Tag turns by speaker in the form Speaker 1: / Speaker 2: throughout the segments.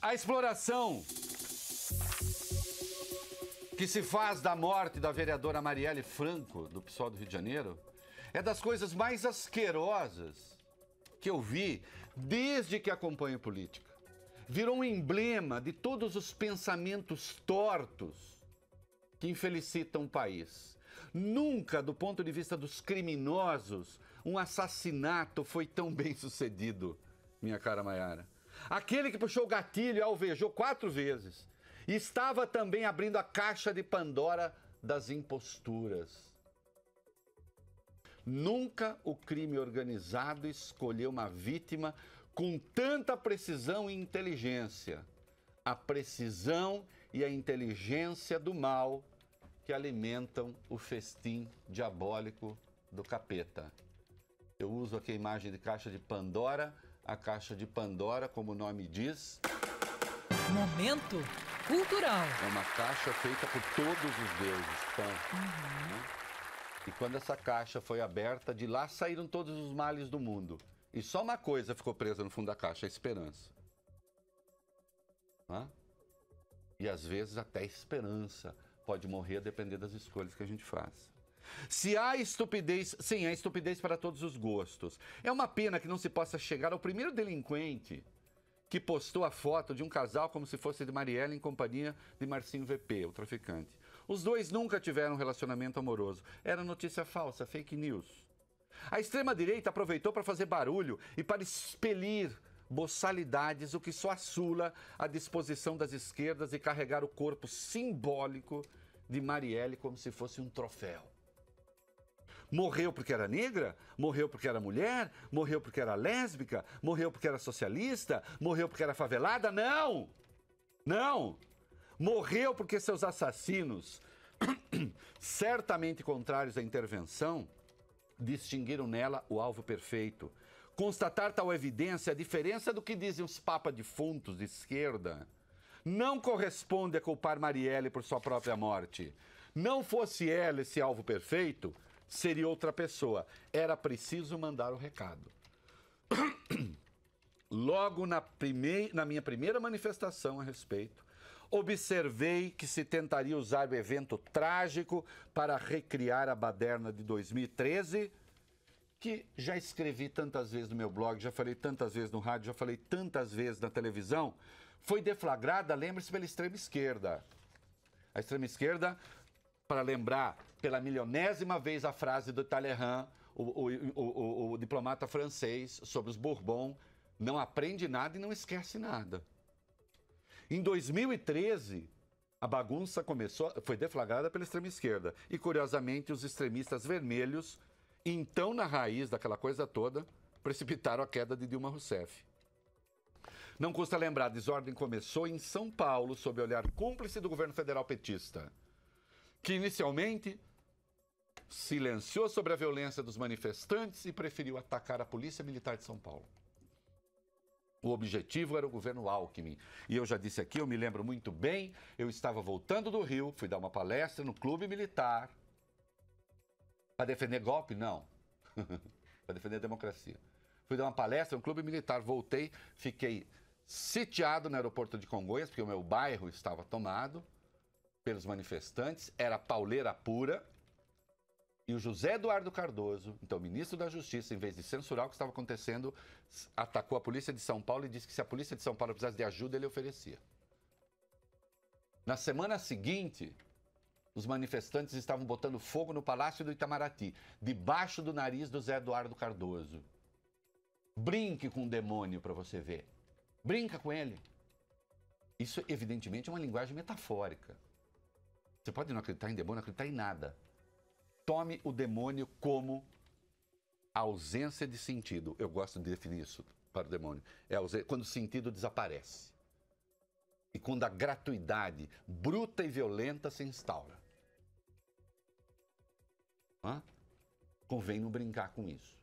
Speaker 1: A exploração que se faz da morte da vereadora Marielle Franco, do PSOL do Rio de Janeiro, é das coisas mais asquerosas que eu vi desde que acompanho política. Virou um emblema de todos os pensamentos tortos que infelicitam o país. Nunca, do ponto de vista dos criminosos, um assassinato foi tão bem sucedido, minha cara Maiara. Aquele que puxou o gatilho e alvejou 4 vezes. E estava também abrindo a caixa de Pandora das imposturas. Nunca o crime organizado escolheu uma vítima com tanta precisão e inteligência. A precisão e a inteligência do mal que alimentam o festim diabólico do capeta. Eu uso aqui a imagem de caixa de Pandora. A caixa de Pandora, como o nome diz...
Speaker 2: Momento cultural.
Speaker 1: É uma caixa feita por todos os deuses. Né? E quando essa caixa foi aberta, de lá saíram todos os males do mundo. E só uma coisa ficou presa no fundo da caixa, a esperança. Né? E às vezes até a esperança pode morrer a depender das escolhas que a gente faz. Se há estupidez, sim, há estupidez para todos os gostos. É uma pena que não se possa chegar ao primeiro delinquente que postou a foto de um casal como se fosse de Marielle em companhia de Marcinho VP, o traficante. Os dois nunca tiveram um relacionamento amoroso. Era notícia falsa, fake news. A extrema-direita aproveitou para fazer barulho e para expelir boçalidades, o que só assula a disposição das esquerdas de carregar o corpo simbólico de Marielle como se fosse um troféu. Morreu porque era negra? Morreu porque era mulher? Morreu porque era lésbica? Morreu porque era socialista? Morreu porque era favelada? Não! Não! Morreu porque seus assassinos, certamente contrários à intervenção, distinguiram nela o alvo perfeito. Constatar tal evidência, a diferença do que dizem os papa-defuntos de esquerda, não corresponde a culpar Marielle por sua própria morte. Não fosse ela esse alvo perfeito, seria outra pessoa. Era preciso mandar o recado. Logo na minha primeira manifestação a respeito, observei que se tentaria usar o evento trágico para recriar a baderna de 2013, que já escrevi tantas vezes no meu blog, já falei tantas vezes no rádio, já falei tantas vezes na televisão, foi deflagrada, lembre-se, pela extrema-esquerda. A extrema-esquerda, para lembrar pela milionésima vez a frase do Talleyrand, o diplomata francês, sobre os Bourbon, não aprende nada e não esquece nada. Em 2013, a bagunça foi deflagrada pela extrema-esquerda. E, curiosamente, os extremistas vermelhos, então na raiz daquela coisa toda, precipitaram a queda de Dilma Rousseff. Não custa lembrar, a desordem começou em São Paulo, sob o olhar cúmplice do governo federal petista, que inicialmente silenciou sobre a violência dos manifestantes e preferiu atacar a Polícia Militar de São Paulo. O objetivo era o governo Alckmin. E eu já disse aqui, eu me lembro muito bem, eu estava voltando do Rio, fui dar uma palestra no Clube Militar. Para defender golpe? Não. Para defender a democracia. Fui dar uma palestra no Clube Militar, voltei, fiquei sitiado no aeroporto de Congonhas, porque o meu bairro estava tomado pelos manifestantes, era pauleira pura. E o José Eduardo Cardoso, então ministro da Justiça, em vez de censurar o que estava acontecendo, atacou a polícia de São Paulo e disse que se a polícia de São Paulo precisasse de ajuda, ele oferecia. Na semana seguinte, os manifestantes estavam botando fogo no Palácio do Itamaraty, debaixo do nariz do Zé Eduardo Cardoso. Brinque com o demônio para você ver. Brinca com ele. Isso, evidentemente, é uma linguagem metafórica. Você pode não acreditar em demônio, não acreditar em nada. Tome o demônio como ausência de sentido. Eu gosto de definir isso para o demônio. É quando o sentido desaparece. E quando a gratuidade bruta e violenta se instaura. Convém não brincar com isso.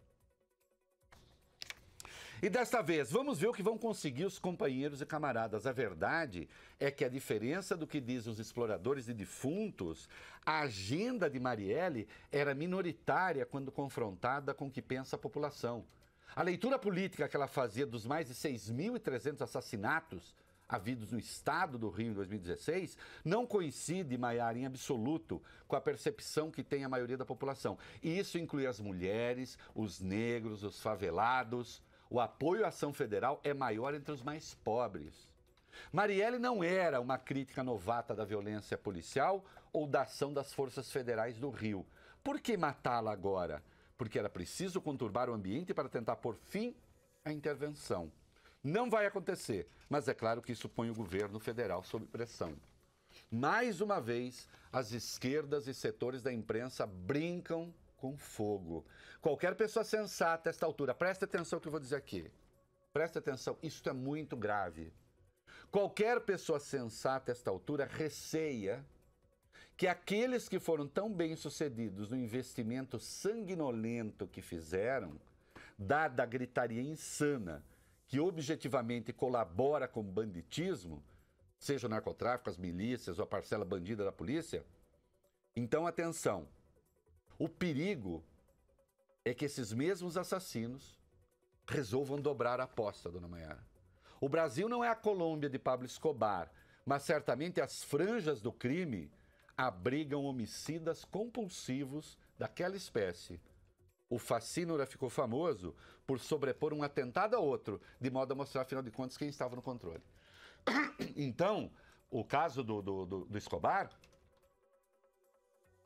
Speaker 1: E desta vez, vamos ver o que vão conseguir os companheiros e camaradas. A verdade é que, a diferença do que dizem os exploradores de defuntos, a agenda de Marielle era minoritária quando confrontada com o que pensa a população. A leitura política que ela fazia dos mais de 6.300 assassinatos havidos no estado do Rio em 2016 não coincide, Maiara, em absoluto com a percepção que tem a maioria da população. E isso inclui as mulheres, os negros, os favelados. O apoio à ação federal é maior entre os mais pobres. Marielle não era uma crítica novata da violência policial ou da ação das forças federais do Rio. Por que matá-la agora? Porque era preciso conturbar o ambiente para tentar pôr fim à intervenção. Não vai acontecer, mas é claro que isso põe o governo federal sob pressão. Mais uma vez, as esquerdas e setores da imprensa brincam com fogo. Qualquer pessoa sensata a esta altura, preste atenção no que eu vou dizer aqui. Preste atenção, isso é muito grave. Qualquer pessoa sensata a esta altura receia que aqueles que foram tão bem-sucedidos no investimento sanguinolento que fizeram, dada a gritaria insana que objetivamente colabora com o banditismo, seja o narcotráfico, as milícias ou a parcela bandida da polícia, então atenção, o perigo é que esses mesmos assassinos resolvam dobrar a aposta, dona Maiara. O Brasil não é a Colômbia de Pablo Escobar, mas certamente as franjas do crime abrigam homicidas compulsivos daquela espécie. O Facínora ficou famoso por sobrepor um atentado a outro, de modo a mostrar, afinal de contas, quem estava no controle. Então, o caso do Escobar,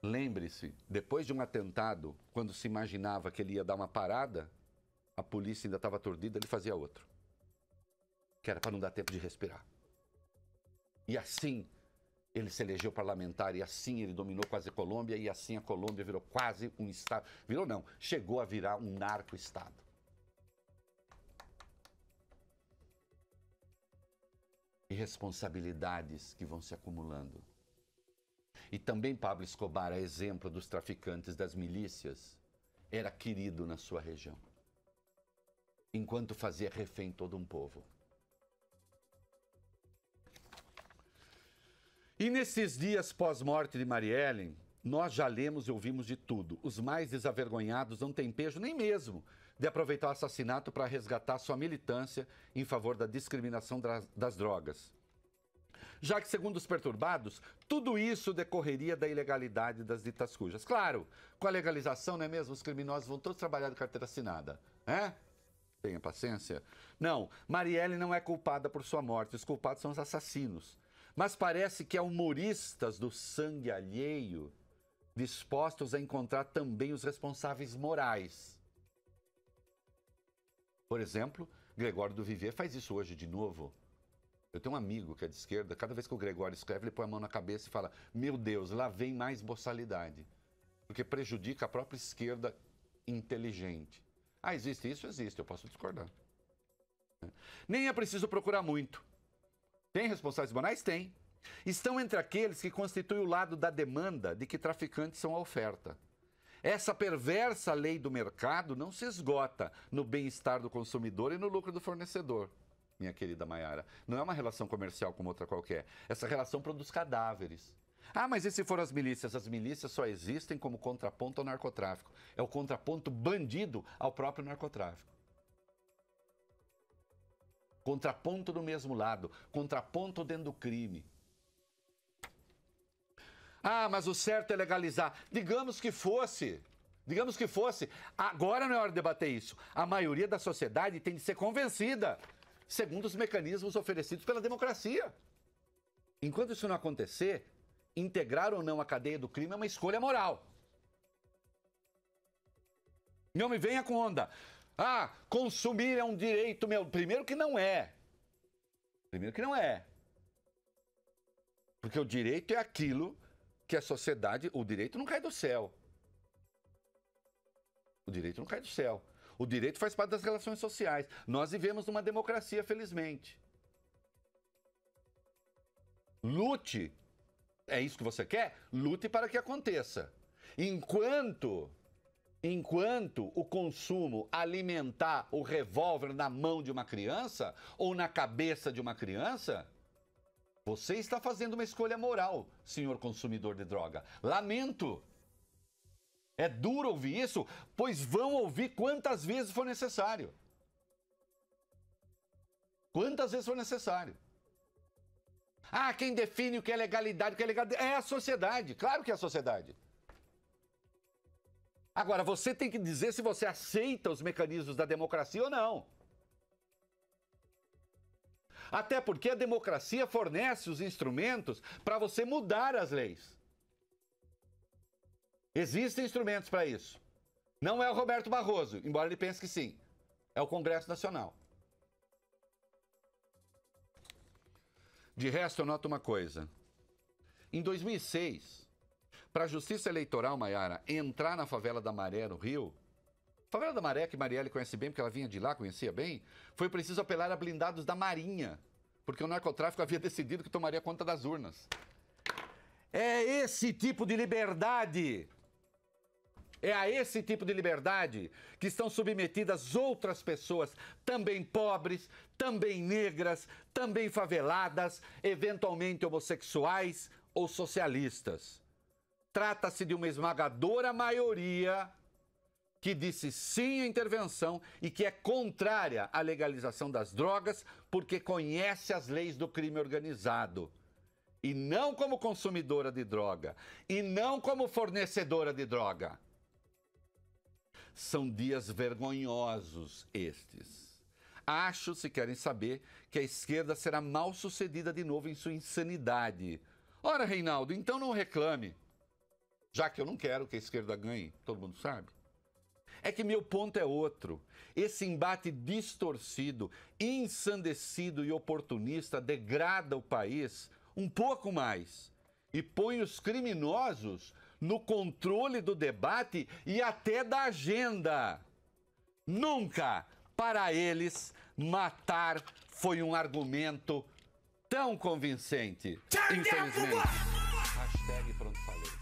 Speaker 1: lembre-se, depois de um atentado, quando se imaginava que ele ia dar uma parada, a polícia ainda estava aturdida, ele fazia outro. Que era para não dar tempo de respirar. E assim ele se elegeu parlamentar, e assim ele dominou quase a Colômbia, e assim a Colômbia virou quase um estado. Virou não, chegou a virar um narco-estado. E responsabilidades que vão se acumulando. E também Pablo Escobar, a exemplo dos traficantes das milícias, era querido na sua região, enquanto fazia refém todo um povo. E nesses dias pós-morte de Marielle, nós já lemos e ouvimos de tudo. Os mais desavergonhados não têm pejo nem mesmo de aproveitar o assassinato para resgatar sua militância em favor da discriminação das drogas. Já que, segundo os perturbados, tudo isso decorreria da ilegalidade das ditas cujas. Claro, com a legalização, não é mesmo? Os criminosos vão todos trabalhar de carteira assinada, né? Tenha paciência. Não, Marielle não é culpada por sua morte, os culpados são os assassinos. Mas parece que há humoristas do sangue alheio dispostos a encontrar também os responsáveis morais. Por exemplo, Gregório do Vivier faz isso hoje de novo. Eu tenho um amigo que é de esquerda, cada vez que o Gregório escreve, ele põe a mão na cabeça e fala: meu Deus, lá vem mais boçalidade. Porque prejudica a própria esquerda inteligente. Ah, existe isso? Existe, eu posso discordar. Nem é preciso procurar muito. Tem responsáveis morais? Tem. Estão entre aqueles que constituem o lado da demanda de que traficantes são a oferta. Essa perversa lei do mercado não se esgota no bem-estar do consumidor e no lucro do fornecedor, minha querida Maiara. Não é uma relação comercial como outra qualquer. Essa relação produz cadáveres. Ah, mas e se for as milícias? As milícias só existem como contraponto ao narcotráfico. É o contraponto bandido ao próprio narcotráfico. Contraponto do mesmo lado, contraponto dentro do crime. Ah, mas o certo é legalizar. Digamos que fosse. Agora não é hora de debater isso. A maioria da sociedade tem de ser convencida, segundo os mecanismos oferecidos pela democracia. Enquanto isso não acontecer, integrar ou não a cadeia do crime é uma escolha moral. Não me venha com onda. Ah, consumir é um direito meu. Primeiro que não é. Porque o direito é aquilo que a sociedade... O direito não cai do céu. O direito faz parte das relações sociais. Nós vivemos numa democracia, felizmente. Lute. É isso que você quer? Lute para que aconteça. Enquanto o consumo alimentar o revólver na mão de uma criança ou na cabeça de uma criança, você está fazendo uma escolha moral, senhor consumidor de droga. Lamento. É duro ouvir isso, pois vão ouvir quantas vezes for necessário. Ah, quem define o que é legalidade, o que é legalidade é a sociedade. Claro que é a sociedade. Agora, você tem que dizer se você aceita os mecanismos da democracia ou não. Até porque a democracia fornece os instrumentos para você mudar as leis. Existem instrumentos para isso. Não é o Roberto Barroso, embora ele pense que sim. É o Congresso Nacional. De resto, eu noto uma coisa. Em 2006, para a Justiça Eleitoral, Maiara, entrar na favela da Maré, no Rio, favela da Maré, que Marielle conhece bem, porque ela vinha de lá, conhecia bem, foi preciso apelar a blindados da Marinha, porque o narcotráfico havia decidido que tomaria conta das urnas. É esse tipo de liberdade, é a esse tipo de liberdade que estão submetidas outras pessoas, também pobres, também negras, também faveladas, eventualmente homossexuais ou socialistas. Trata-se de uma esmagadora maioria que disse sim à intervenção e que é contrária à legalização das drogas porque conhece as leis do crime organizado. E não como consumidora de droga, e não como fornecedora de droga. São dias vergonhosos estes. Acho, se querem saber, que a esquerda será mal sucedida de novo em sua insanidade. Ora, Reinaldo, então não reclame. Já que eu não quero que a esquerda ganhe, todo mundo sabe. É que meu ponto é outro. Esse embate distorcido, ensandecido e oportunista degrada o país um pouco mais e põe os criminosos no controle do debate e até da agenda. Nunca, para eles, matar foi um argumento tão convincente. Infelizmente. Hashtag pronto falei.